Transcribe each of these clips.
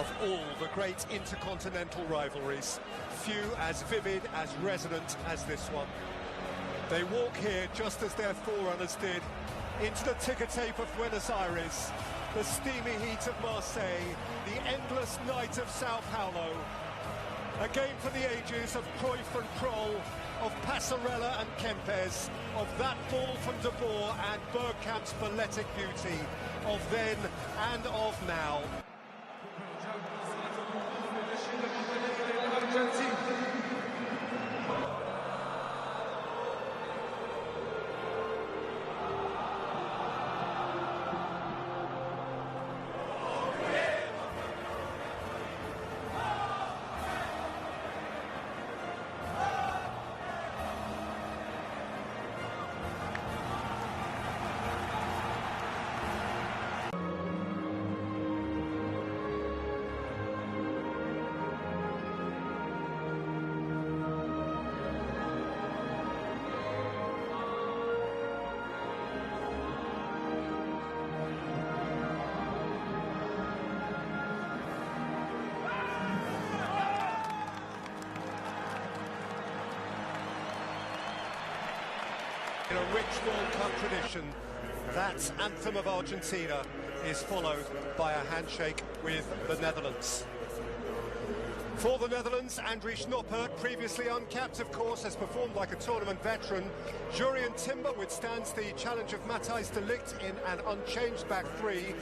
of all the great intercontinental rivalries, few as vivid, as resonant as this one. They walk here just as their forerunners did, into the ticker tape of Buenos Aires, the steamy heat of Marseille, the endless night of Sao Paulo. A game for the ages of Cruyff and Kroll, of Passarella and Kempes, of that ball from De Boer and Bergkamp's balletic beauty, of then and of now. In a rich World Cup tradition, that anthem of Argentina is followed by a handshake with the Netherlands. For the Netherlands, Andries Noppert, previously uncapped of course, has performed like a tournament veteran. Jurrien Timber withstands the challenge of Matthijs de Ligt in an unchanged back three.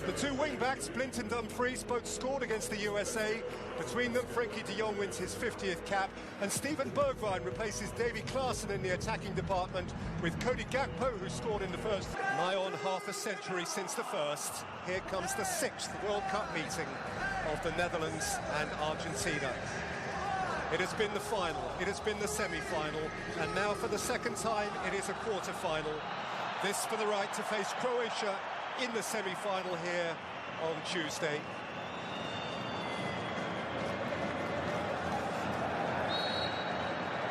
The two wing-backs, Blind and Dumfries, both scored against the USA. Between them, Frenkie de Jong wins his 50th cap, and Steven Bergwijn replaces Davy Klaassen in the attacking department with Cody Gakpo, who scored in the first. Nigh on half a century since the first, here comes the 6th World Cup meeting of the Netherlands and Argentina. It has been the final, it has been the semi-final, and now for the second time it is a quarter-final. This for the right to face Croatia in the semi-final here on Tuesday.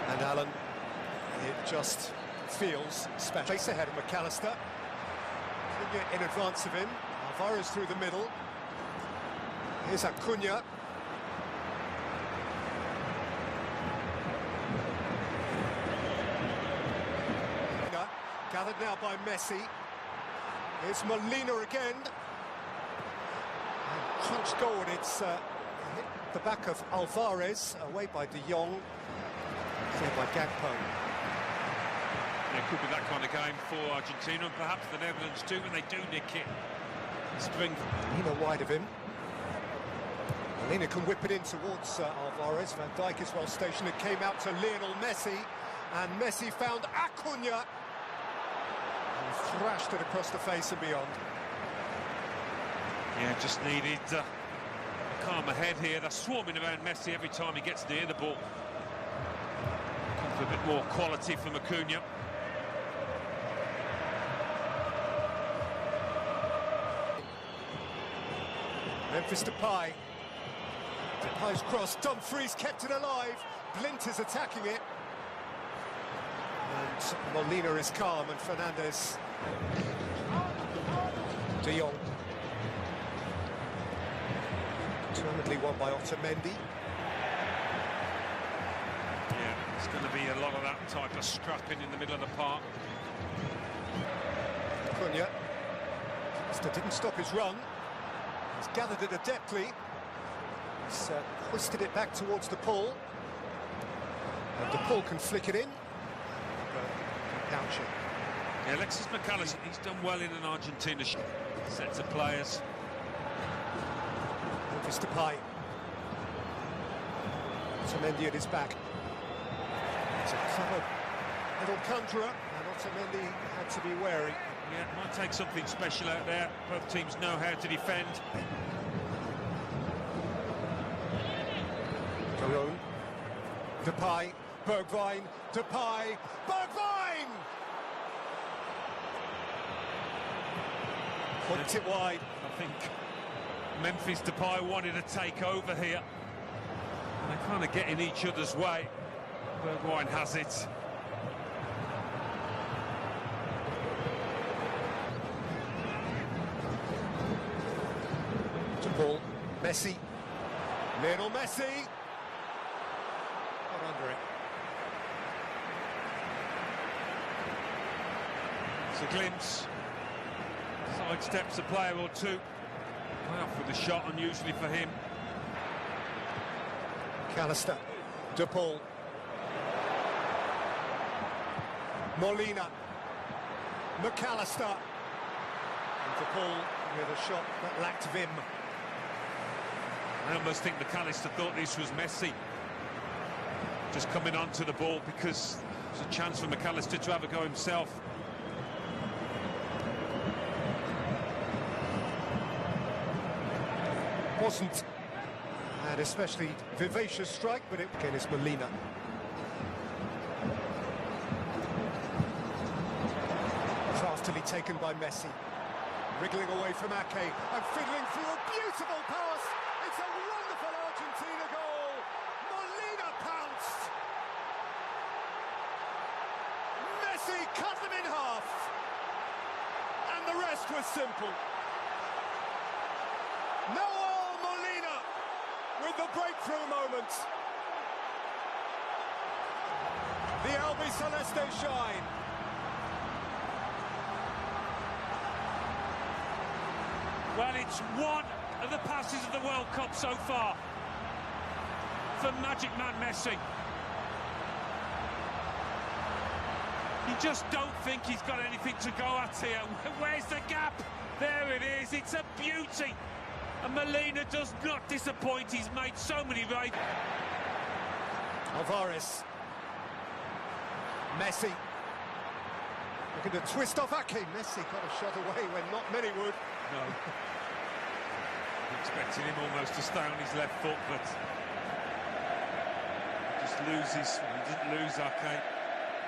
And Alan, it just feels special. Face ahead of McAllister. In advance of him. Alvarez through the middle. Here's Acuna. Gathered now by Messi. Here's Molina again. And crunched goal, it's hit the back of Alvarez, away by De Jong. Cleared by Gakpo. It could be that kind of game for Argentina, and perhaps the Netherlands too, when they do nick it. Spring. Molina wide of him. Molina can whip it in towards Alvarez. Van Dijk is well stationed. It came out to Lionel Messi, and Messi found Acuna. And thrashed it across the face and beyond. Yeah, just needed a calmer head here. They're swarming around Messi every time he gets near the ball. Looking for a bit more quality from Acuna. Memphis Depay. Depay's cross. Dumfries kept it alive. Blind is attacking it. And Molina is calm, and Fernandes. De Jong. Determinedly won by Otamendi. Yeah, it's going to be a lot of that type of scrapping in the middle of the park. Acuna. Still didn't stop his run. He's gathered it adeptly. He's hoisted it back towards the Paul. And the Paul can flick it in. Couch it. Yeah, Alexis McAllister, he's done well in an Argentina set of players. Memphis Depay. Otamendi at his back. It's a clever little conjurer, and Otamendi had to be wary. Yeah, it might take something special out there. Both teams know how to defend. Varone. Depay. Bergwijn. Depay. Bergwijn! Hooked it wide. I think Memphis Depay wanted to take over here. And they kind of get in each other's way. Bergwijn has it. Ball, Messi, Lionel Messi. Not under it. It's a glimpse. Sidesteps a player or two. Way off with the shot, unusually for him. McAllister. De Paul. Molina. McAllister. And De Paul with a shot that lacked vim. I almost think McAllister thought this was Messi just coming onto the ball, because there's a chance for McAllister to have a go himself. Wasn't an especially vivacious strike, but it again is Molina. Craftily taken by Messi. Wriggling away from Ake and fiddling through a beautiful pass. It's a wonderful Argentina goal. Molina pounced. Messi cut them in half. And the rest was simple. Noel Molina with the breakthrough moment. The Albiceleste shine. Well, it's one of the passes of the World Cup so far for Magic Man Messi. You just don't think he's got anything to go at here. Where's the gap? There it is. It's a beauty. And Molina does not disappoint. He's made so many right. Alvarez. Messi. Looking to twist off Ake. Messi got a shot away when not many would. No. Expecting him almost to stay on his left foot, but just loses. He didn't lose Ake.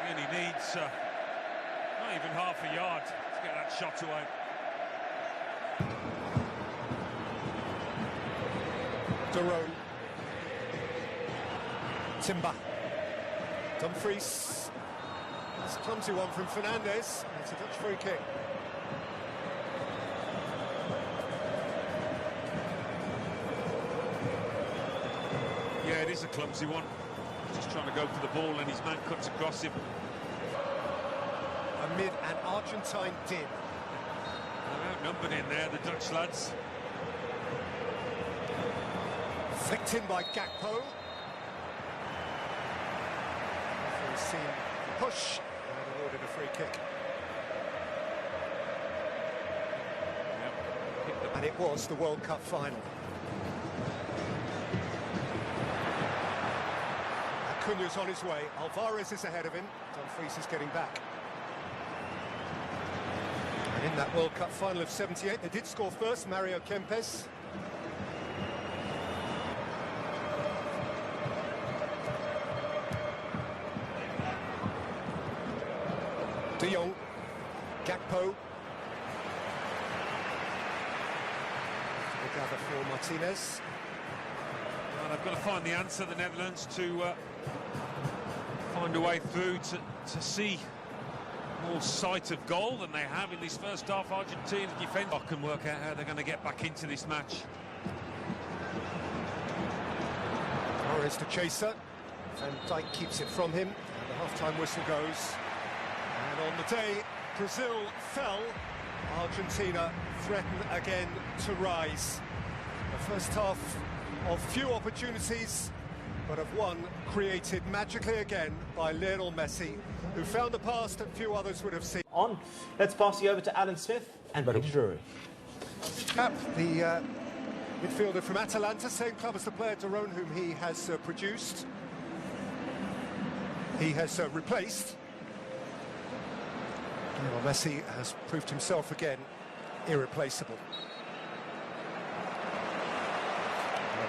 He only needs not even half a yard to get that shot away. Daron. Timber. Dumfries. That's a clumsy one from Fernandes. It's a Dutch free kick. Yeah, it is a clumsy one. Just trying to go for the ball and his man cuts across him. Amid an Argentine din. They're outnumbered in there, the Dutch lads. Flicked in by Gakpo. We've seen the push and awarded a free kick. Yep. And it was the World Cup final. Acuña's on his way. Alvarez is ahead of him. Dumfries is getting back. And in that World Cup final of '78, they did score first, Mario Kempes. De Jong, Gakpo. Gather for Martinez. Well, they've got to find the answer, the Netherlands, to find a way through to see more sight of goal than they have in this first half. Argentina's defence can work out how they're going to get back into this match. Torres to chaser. Van Dijk keeps it from him. And the half-time whistle goes. And on the day Brazil fell, Argentina threaten again to rise. The first half of few opportunities, but of one created magically again by Lionel Messi, who found the pass that few others would have seen. On, let's pass you over to Alan Smith and Peter Drury. The midfielder from Atalanta, same club as the player Daron, whom he has produced. He has replaced. Lionel Messi has proved himself again irreplaceable.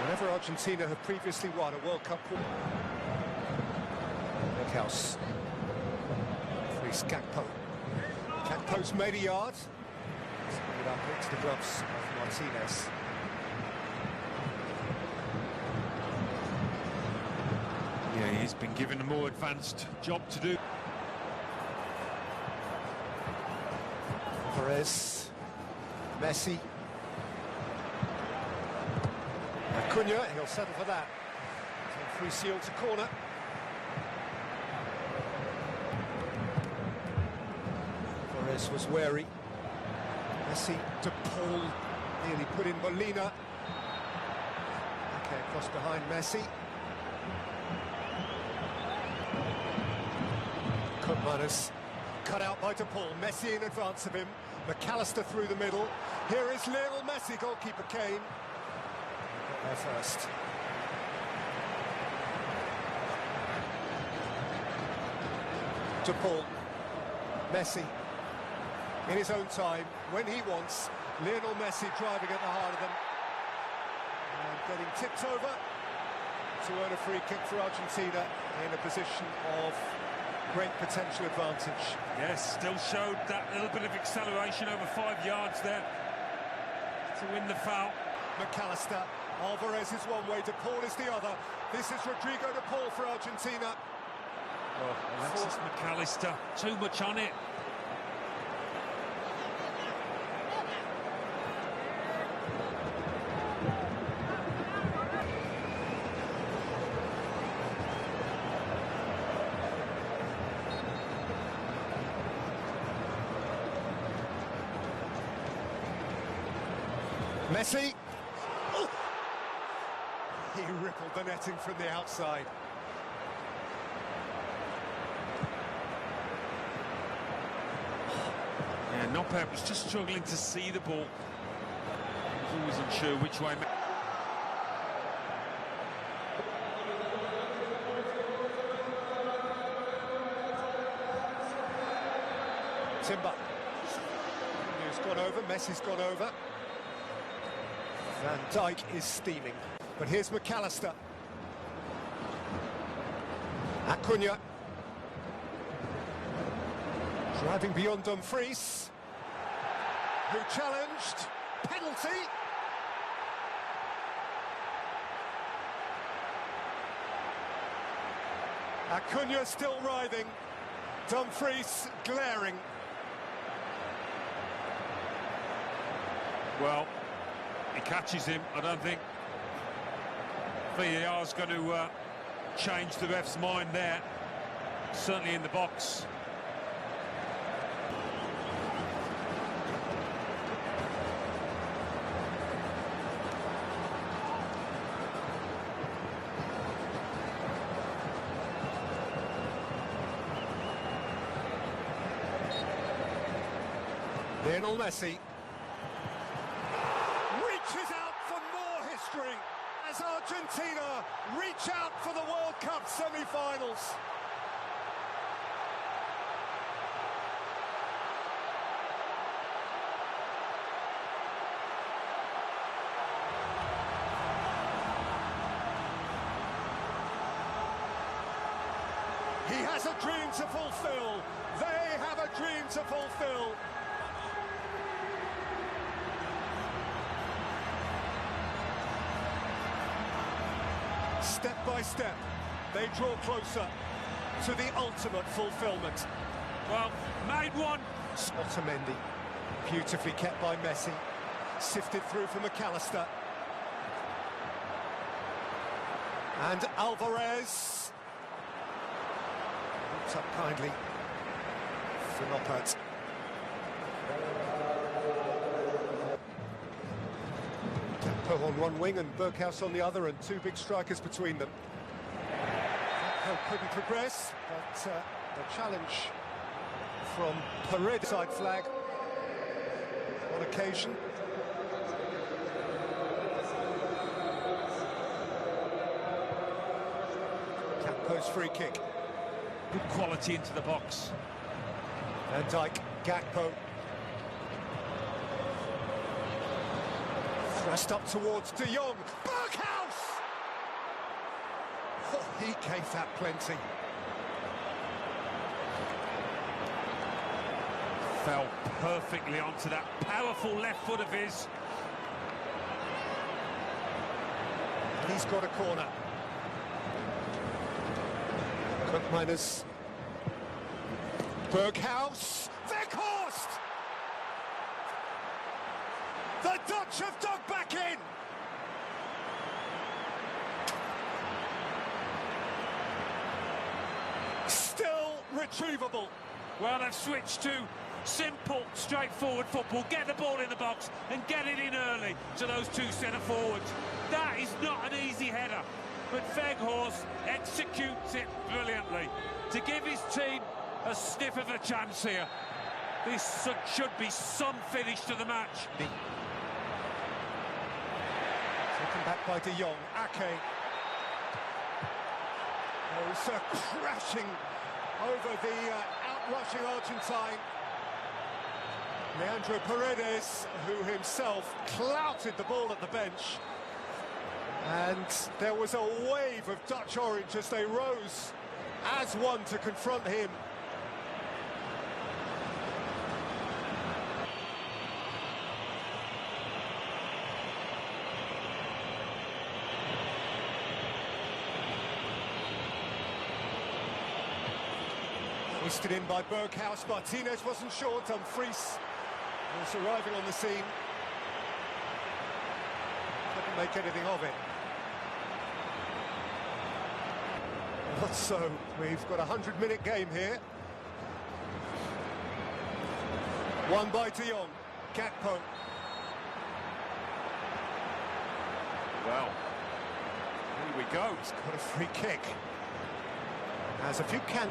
Whenever Argentina have previously won a World Cup quarter. House. Frees Gakpo. Gakpo's made a yard. Spin it up into the gloves of Martinez. Yeah, he's been given a more advanced job to do. Perez. Messi. Acuna, he'll settle for that. So free seal to corner. Torres was wary. Messi to Paul, nearly put in Molina. Okay, across behind Messi. Koopmeiners cut out by De Paul. Messi in advance of him. McAllister through the middle. Here is Lionel Messi, goalkeeper Kane. Got there first. De Paul. Messi. In his own time, when he wants. Lionel Messi driving at the heart of them. And getting tipped over to earn a free kick for Argentina in a position of great potential advantage. Yes, still showed that little bit of acceleration over 5 yards there to win the foul. McAllister, Alvarez is one way, De Paul is the other. This is Rodrigo De Paul for Argentina. Oh, Alexis McAllister, too much on it. Messi. Oh! He rippled the netting from the outside. Yeah, Noppert was just struggling to see the ball. He was always unsure which way. Timber. He's gone over, Messi's gone over. Van Dijk is steaming. But here's McAllister. Acuna. Driving beyond Dumfries. Who challenged. Penalty. Acuna still writhing. Dumfries glaring. Well, he catches him. I don't think VAR's going to change the ref's mind there. Certainly in the box. Lionel Messi reaches out for more history as Argentina reach out for the World Cup semi-finals. He has a dream to fulfill. They have a dream to fulfill. Step by step, they draw closer to the ultimate fulfillment. Well, made one. Otamendi, beautifully kept by Messi, sifted through for McAllister. And Alvarez. Looks up kindly for Noppert. Tempo on one wing and Berghaus on the other, and two big strikers between them. Couldn't progress, but the challenge from Paredes, side flag on occasion. Campo's free kick. Good quality into the box. Van Dijk, Gakpo. Thrust up towards De Jong. Berghaus! Oh, he gave that plenty. Fell perfectly onto that powerful left foot of his. And he's got a corner. Koopmeiners. Berghaus. Weghorst! The Dutch have dug back in. unachievable. Well, they've switched to simple, straightforward football. Get the ball in the box and get it in early to those two centre-forwards. That is not an easy header, but Weghorst executes it brilliantly to give his team a sniff of a chance here. This should be some finish to the match. Taken back by De Jong. Ake. Oh, so crashing over the outrushing Argentine. Leandro Paredes, who himself clouted the ball at the bench. And there was a wave of Dutch orange as they rose as one to confront him. Hoisted in by Berghaus. Martinez wasn't sure. Dumfries was arriving on the scene. Couldn't make anything of it. So we've got a 100-minute game here. Won by De Jong. Gakpo. Well, here we go. He's got a free kick. Has a few can.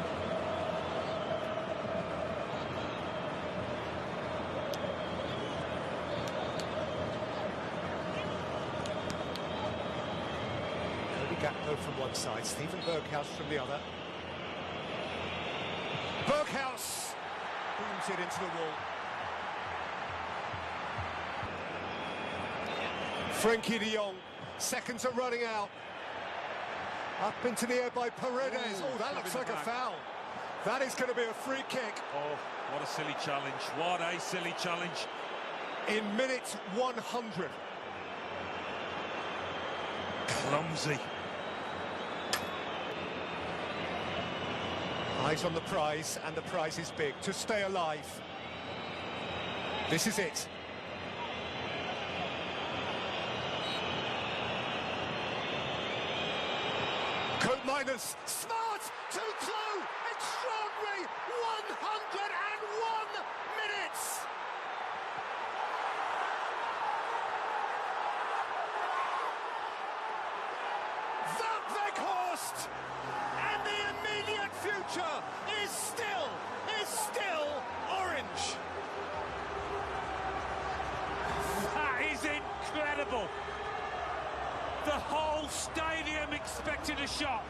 Gakpo from one side, Steven Berghaus from the other. Berghaus booms it into the wall. Frenkie de Jong, seconds are running out. Up into the air by Paredes. Oh, that looks like a foul. That is going to be a free kick. Oh, what a silly challenge. What a silly challenge. In minute 100. Clumsy. Eyes on the prize, and the prize is big. To stay alive. This is it. Coat minus. Smart! Too close! Extraordinary! 101 minutes! The Weghorst! And the immediate future is still orange. That is incredible. The whole stadium expected a shot.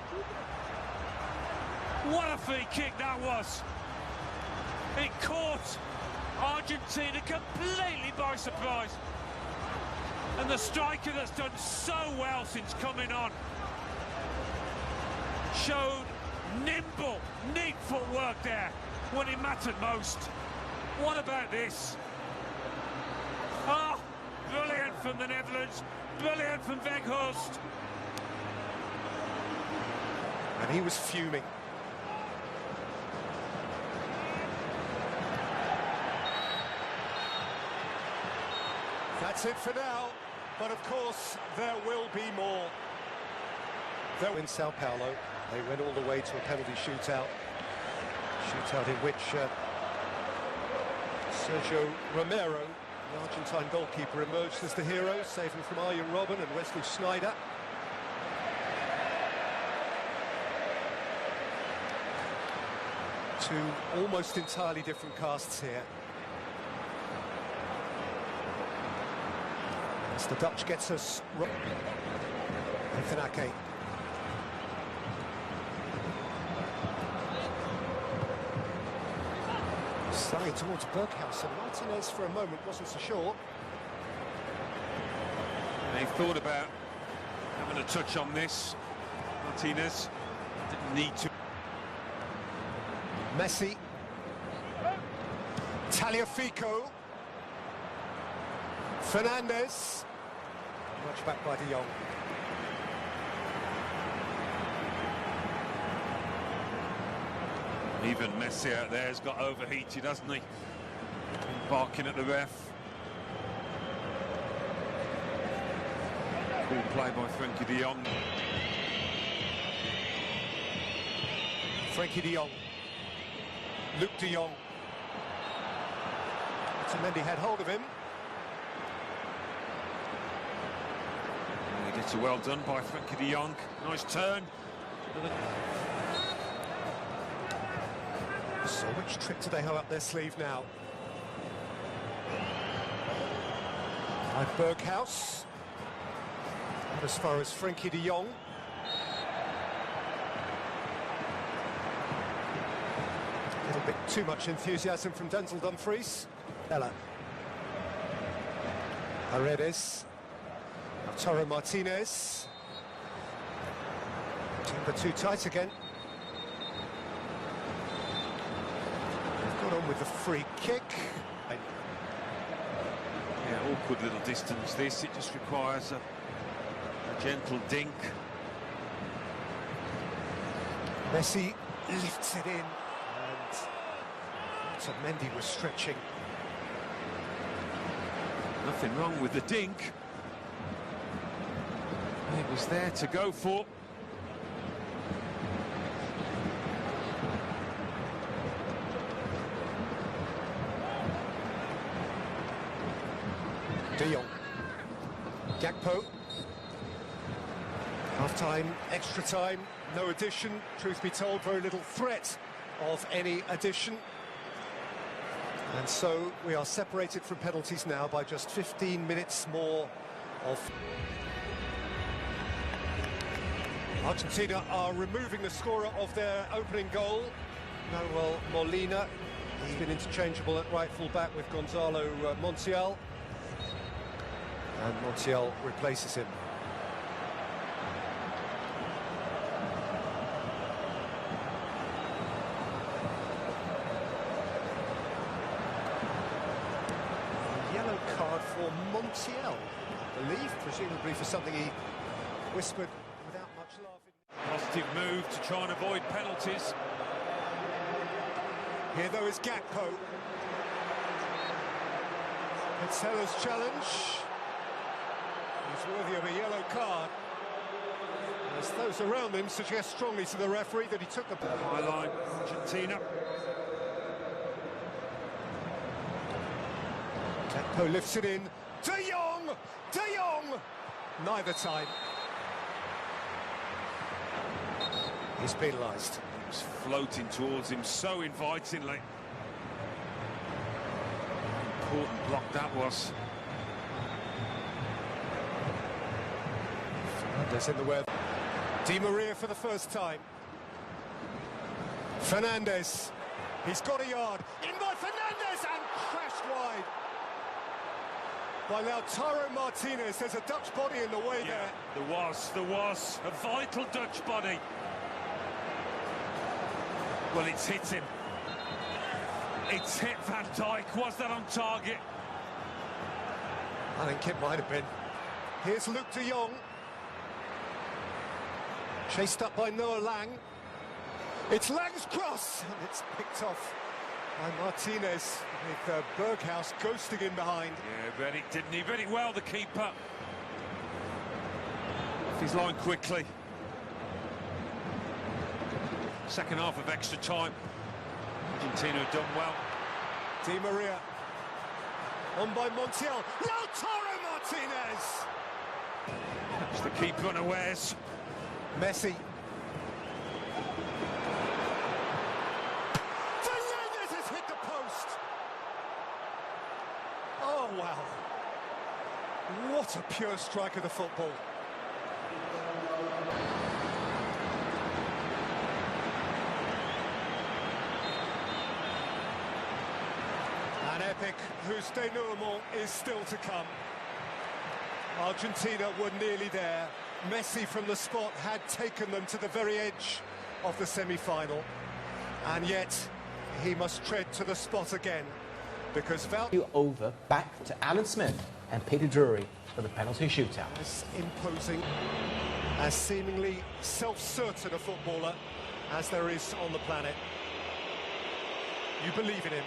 What a free kick that was. It caught Argentina completely by surprise. And the striker that's done so well since coming on showed nimble, neat footwork there when it mattered most. What about this? Oh, brilliant from the Netherlands, brilliant from Weghorst. And he was fuming. That's it for now, but of course there will be more. In Sao Paulo, they went all the way to a penalty shootout in which Sergio Romero, the Argentine goalkeeper, emerged as the hero, saving from Arjen Robben and Wesley Sneijder. Two almost entirely different casts here. As the Dutch gets us... Nathan Ake. Sliding towards Berghaus, and Martinez for a moment wasn't so sure. They thought about having a touch on this. Martinez didn't need to. Messi. Tagliafico. Fernandez. Much back by De Jong. Even Messi out there has got overheated, hasn't he? Barking at the ref. Cool play by Frenkie de Jong. Frenkie de Jong. Luke de Jong. Otamendi had hold of him. He gets a well done by Frankie de Jong. Nice turn. So which trick do they have up their sleeve now? By Berghaus. And as far as Frankie de Jong. A little bit too much enthusiasm from Denzel Dumfries. Ella. Paredes. Lautaro Martinez. Timber too tight again. They've got on with the free kick. Yeah, awkward little distance this. It just requires a gentle dink. Messi lifts it in, and Otamendi was stretching. Nothing wrong with the dink. It was there to go for. De Jong. Gakpo. Half-time, extra time, no addition. Truth be told, very little threat of any addition. And so we are separated from penalties now by just 15 minutes more of... Argentina are removing the scorer of their opening goal, Manuel Molina. He's been interchangeable at right full-back with Gonzalo Montiel. And Montiel replaces him. A yellow card for Montiel, I believe, presumably for something he whispered without much laughing. Positive move to try and avoid penalties. Here, though, is Gakpo. It's Heller's challenge. He's worthy of a yellow card, as those around him suggest strongly to the referee that he took the... High line, Argentina. Gakpo lifts it in. De Jong! De Jong! Neither time. He's penalised. He was floating towards him so invitingly. Important block that was. Fernandez in the way. Di Maria for the first time. Fernandez. He's got a yard. In by Fernandez and crashed wide. By Lautaro Martinez. There's a Dutch body in the way there. There was a vital Dutch body. Well, it's hit him. It's hit Van Dijk. Was that on target? I think it might have been. Here's Luke de Jong. Chased up by Noah Lang. It's Lang's cross, and it's picked off by Martinez, with Berghaus ghosting in behind. Yeah, read it, didn't he? Read it well, the keeper. Off his line quickly. Second half of extra time. Argentina have done well. Di Maria. On by Montiel. Lautaro Martinez! It's the keeper unawares. Messi. Fernandez has hit the post! Oh, wow. What a pure strike of the football. An epic whose denouement is still to come. Argentina were nearly there. Messi from the spot had taken them to the very edge of the semi-final. And yet, he must tread to the spot again, because Over back to Alan Smith and Peter Drury for the penalty shootout. as imposing, as seemingly self-certain a footballer as there is on the planet. You believe in him.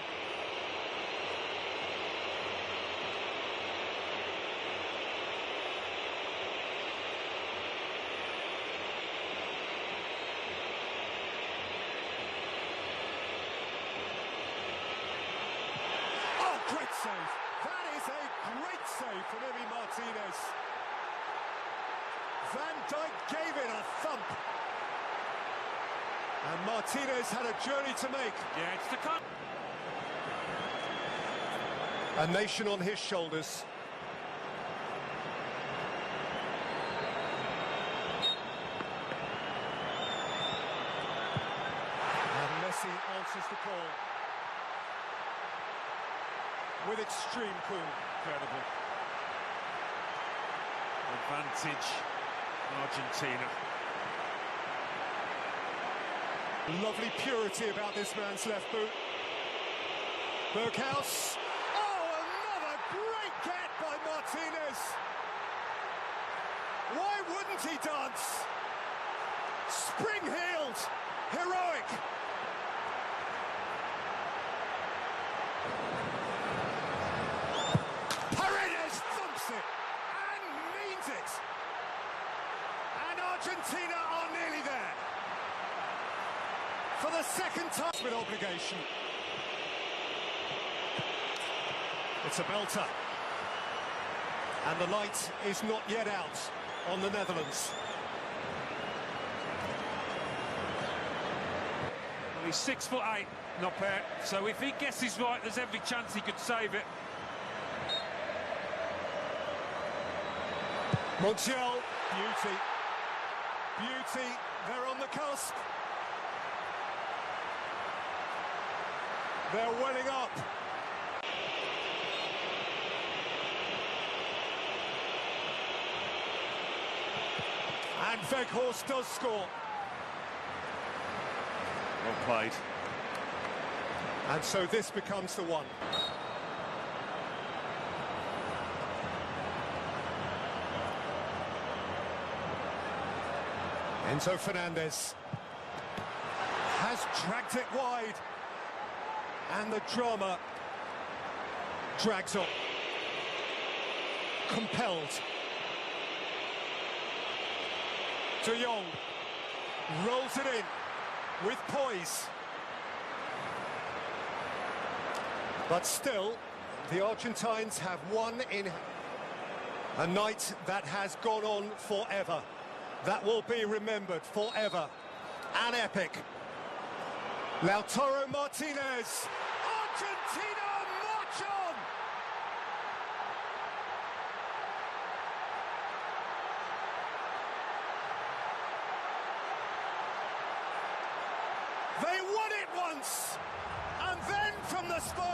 Van Dijk gave it a thump. And Martinez had a journey to make. Yeah, it's the kind. A nation on his shoulders. And Messi answers the call with extreme cool. Incredible. Advantage, Argentina. Lovely purity about this man's left boot. Berghaus. Oh, another great get by Martinez. Why wouldn't he dance? Spring-heeled, heroic. Paredes thumps it and means it. And Argentina are nearly there. For the second time with obligation. It's a belter. And the light is not yet out on the Netherlands. Well, he's 6'8", Noppert, so if he guesses right, there's every chance he could save it. Montiel, beauty. Beauty, they're on the cusp. They're welling up. And Weghorst does score. Well played. And so this becomes the one. Enzo Fernandez has dragged it wide. And the drama drags on. Compelled. De Jong rolls it in with poise. But still, the Argentines have won in a night that has gone on forever. That will be remembered forever. An epic. Lautaro Martinez. Argentina march on! They won it once, and then from the spot.